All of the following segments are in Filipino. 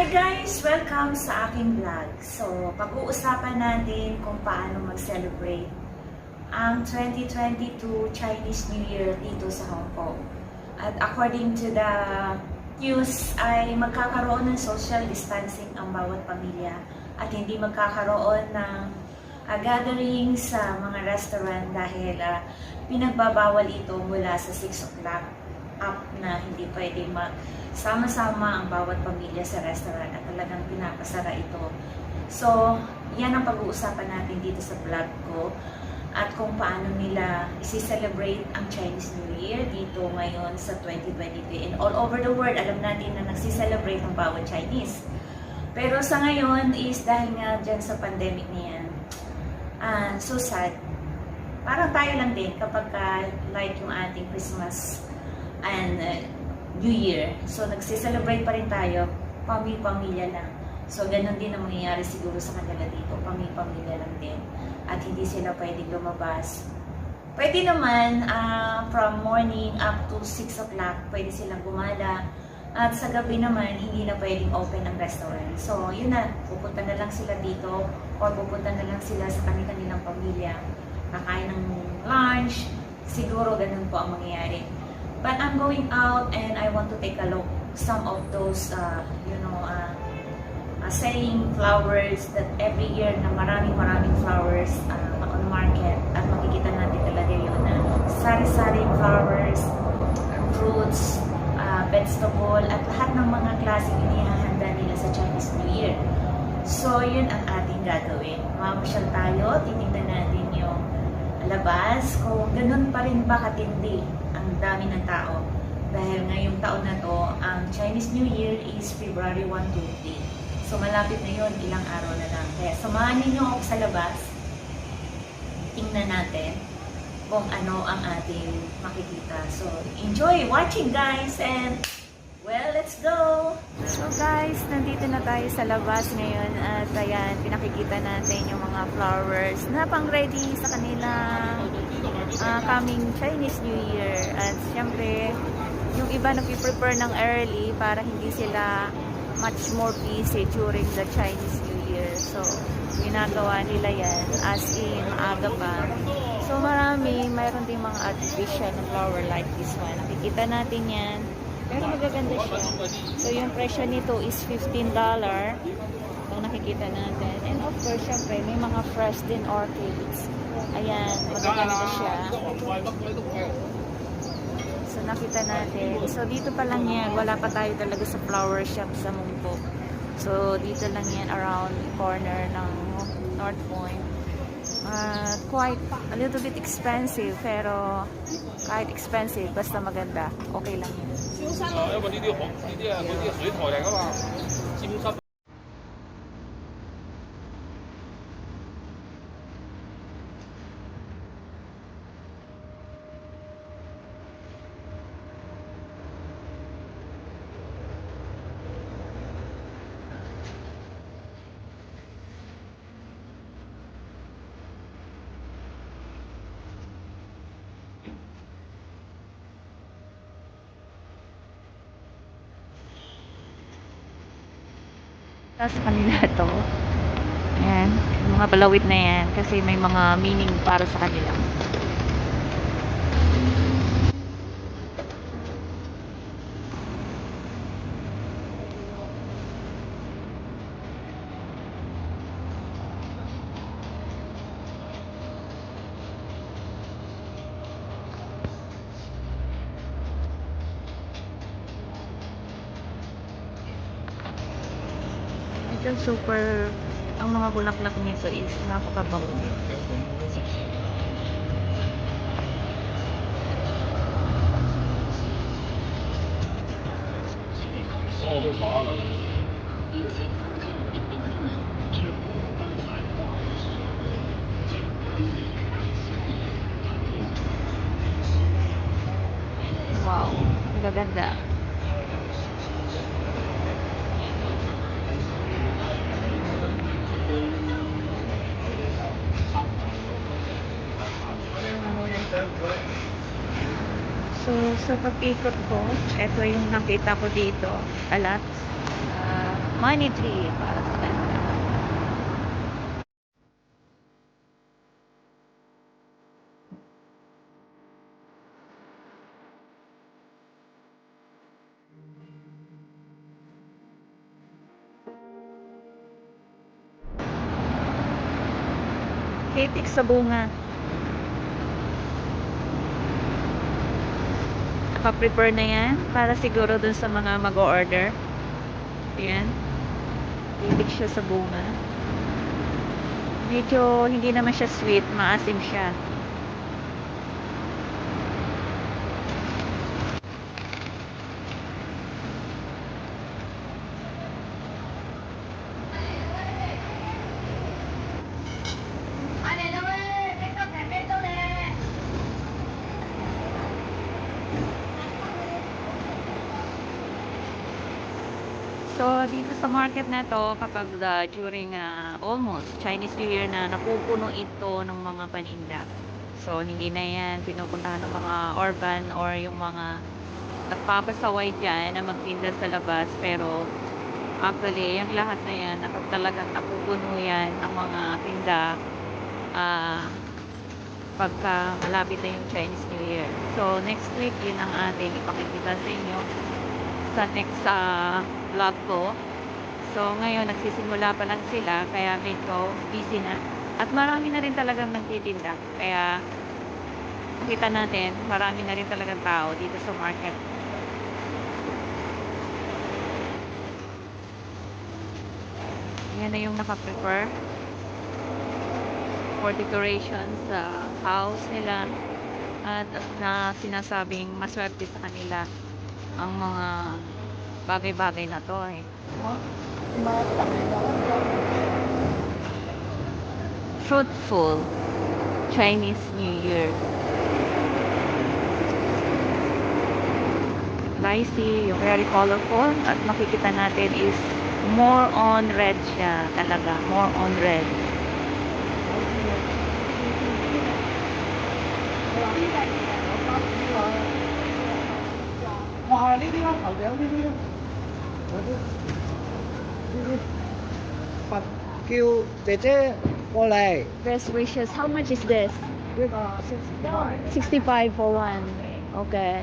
Hi guys! Welcome sa aking vlog. So, pag-uusapan natin kung paano mag-celebrate ang 2022 Chinese New Year dito sa Hong Kong. At according to the news, ay magkakaroon ng social distancing ang bawat pamilya at hindi magkakaroon ng gathering sa mga restaurant dahil pinagbabawal ito mula sa 6 o'clock up na hindi pwede sama-sama ang bawat pamilya sa restaurant at talagang pinapasara ito. So, yan ang pag-uusapan natin dito sa vlog ko at kung paano nila isi-celebrate ang Chinese New Year dito ngayon sa 2023. And all over the world, alam natin na nagsi-celebrate ang bawat Chinese. Pero sa ngayon is dahil nga dyan sa pandemic niyan, so sad. Parang tayo lang din kapag like yung ating Christmas and New Year. So, nagsi-celebrate pa rin tayo, pamilya lang. So, ganun din ang mangyayari siguro sa kanila dito, pamilya lang din. At hindi sila pwedeng lumabas. Pwede naman, from morning up to 6 o'clock, pwede silang gumala. At sa gabi naman, hindi na pwedeng open ang restaurant. So, yun na, pupunta na lang sila dito or pupunta na lang sila sa kanilang pamilya. Kakain ng lunch, siguro ganun po ang mangyayari. But I'm going out and I want to take a look some of those, selling flowers that every year na maraming flowers on market at makikita natin talaga yun na sari-sari flowers, fruits, vegetable at lahat ng mga klaseng inihahanda nila sa Chinese New Year. So yun ang ating gagawin. Mamasyal tayo, titignan natin yung labas kung ganun pa rin ba katindi ang dami ng tao. Dahil ngayong taon na to, ang Chinese New Year is February 1 to 3. So malapit na yun, ilang araw na lang. Kaya samahan ninyo ako sa labas. Tingnan natin kung ano ang ating makikita. So enjoy watching guys and well, let's go! So guys, nandito na tayo sa labas ngayon at ayan, pinakikita natin yung mga flowers na pang ready sa kanilang coming Chinese New Year. At syempre, yung iba nagpiprepare ng early para hindi sila much more busy during the Chinese New Year. So, ginagawa nila yan as in aga pa. So, mayroon din mga artificial na flower like this one. Nakikita natin yan. Pero magaganda siya. So, yung presyo nito is $15. Kung nakikita natin. And of course, syempre, may mga fresh din orchids. Ayan, magaganda siya. So, nakita natin. So, dito pa lang yan. Wala pa tayo talaga sa flower shop sa Mungpo. So, dito lang yan around the corner ng North Point. Quite a little bit expensive, pero kahit expensive, basta maganda. Okay lang yun. Sa kanila to. Ayan, yung mga palawit na yan kasi may mga meaning para sa kanila. Ito super, ang mga bulaklak nito is napakabango. Wow, gaganda. So, sa pag-ikot ko, ito yung nakita ko dito. Alat. Money tree para sa kanya. Hitik sa bunga. Naka-prepare na yan para siguro dun sa mga mag-o-order. Ayan. Hitik siya sa bunga. Medyo hindi naman siya sweet, maasim siya. So, dito sa market na to, kapag during almost Chinese New Year na, napupuno ito ng mga paninda. So, hindi na yan pinupuntahan ng mga urban or yung mga nagpapasaway dyan na magtinda sa labas. Pero, actually, yung lahat na yan, talagang napupuno yan ng mga tinda pagka malapit na yung Chinese New Year. So, next week, yun ang ating ipakikita sa inyo sa next vlog ko. So, ngayon, nagsisimula pa lang sila, kaya medyo busy na. At marami na rin talagang nagtitinda. Kaya, kita natin, marami na rin talagang tao dito sa market. Yan na yung nakaprepare for decoration sa house nila. At na sinasabing maswerte sa kanila ang mga bagay-bagay na to eh. Fruitful Chinese New Year. Dicey, yung very colorful. At makikita natin is more on red siya talaga. More on red. kêu姐姐過嚟， Best wishes. How much is this? 呢個65 for one. Okay.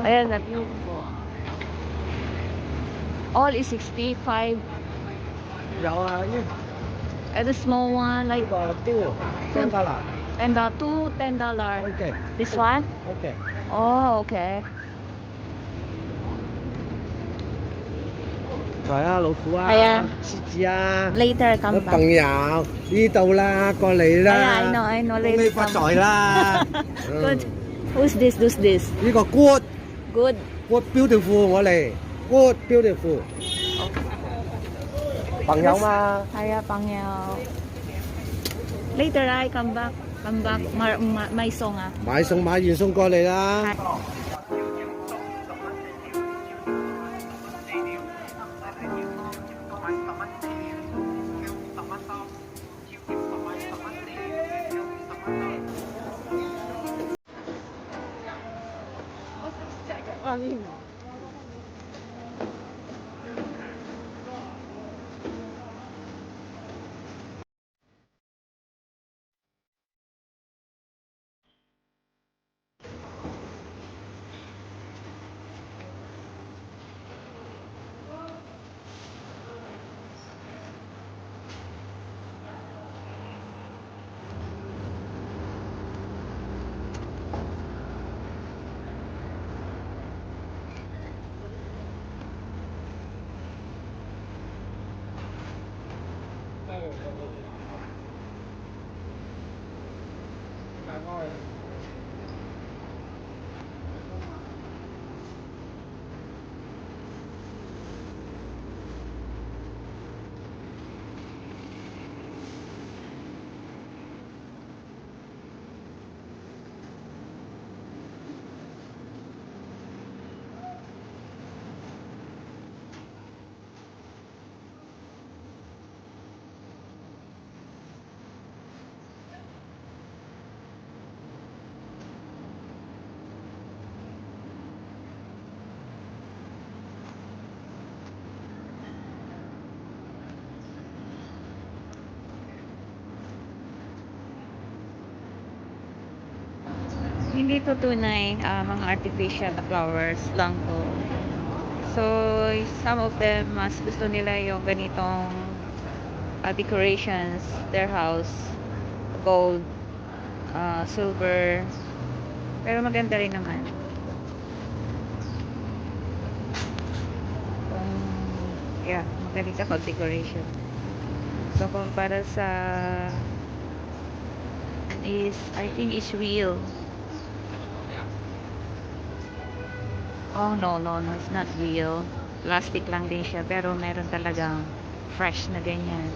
Ayan na, beautiful. All is 65. 有啊，呢 And the small one, like 個雕聽得啦 and the two $10. ，OK This one? OK， Oh, okay. 係啊，老虎啊，係啊獅子啊， Later 我 come 朋 back. 友呢度啦，過嚟啦， I know. 恭 Later 喜發 come. 財啦， Good. Who's this? Who's this? 呢個 good Good. good beautiful 我嚟 good beautiful 朋友嘛， Hiya, Pangyaw. Later I come back. Come back. May song ah. 買餸買完送過嚟啦。hindi to tunay, mga artificial na flowers lang to. So, some of them, mas gusto nila yung ganitong decorations, their house, gold, silver, pero maganda rin naman. Yeah, magaling sa pag-decoration. So, kumpara sa I think is real. Oh, no, it's not real. Plastic lang din siya, pero meron talagang fresh na ganyan.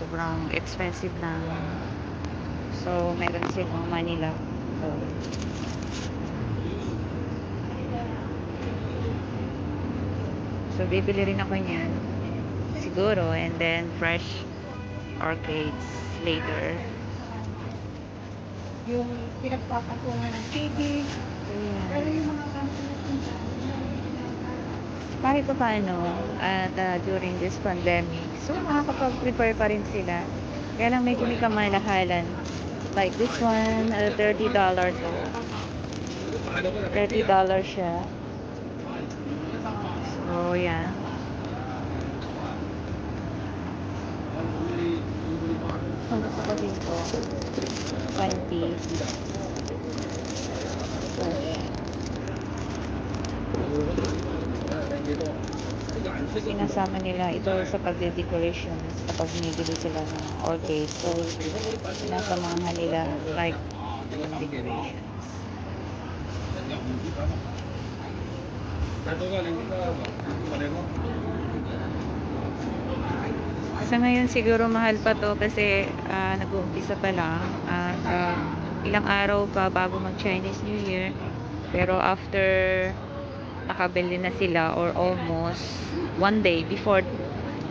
Sobrang expensive lang. So, meron silang Manila. So, bibili rin ako niyan. Siguro, and then fresh orchids later. Yung pinagpapatungan ng TV, pero Ayan. yung mga company Kahit pa paano, at during this pandemic, so makakapag-prepare pa rin sila. Kaya lang medyo may kamalahalan. Like this one, $30. $30 siya. So, yeah. Ang gusto ko dito, 20. Sinasama nila ito sa pagde-decorations kapag binibili sila ng orchid. So, sinasamahan nila like yung decorations. Sa ngayon siguro mahal pa to kasi nag-uumpisa pa lang at ilang araw pa bago mag Chinese New Year, pero after nakabili na sila or almost one day before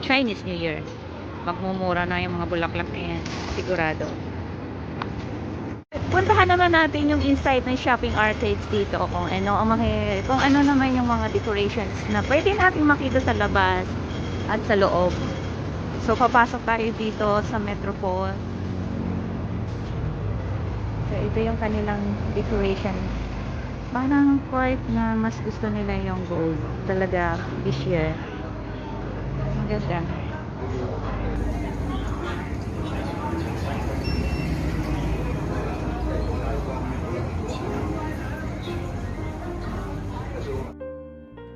Chinese New Year, magmumura na yung mga bulaklak na yan, sigurado. Puntahan naman natin yung inside ng shopping arcades dito kung ano naman yung mga decorations na pwede natin makita sa labas at sa loob. So, papasok tayo dito sa Metropole. So, ito yung kanilang decoration. Parang quite na mas gusto nila yung gold. Talaga, this year. Maganda.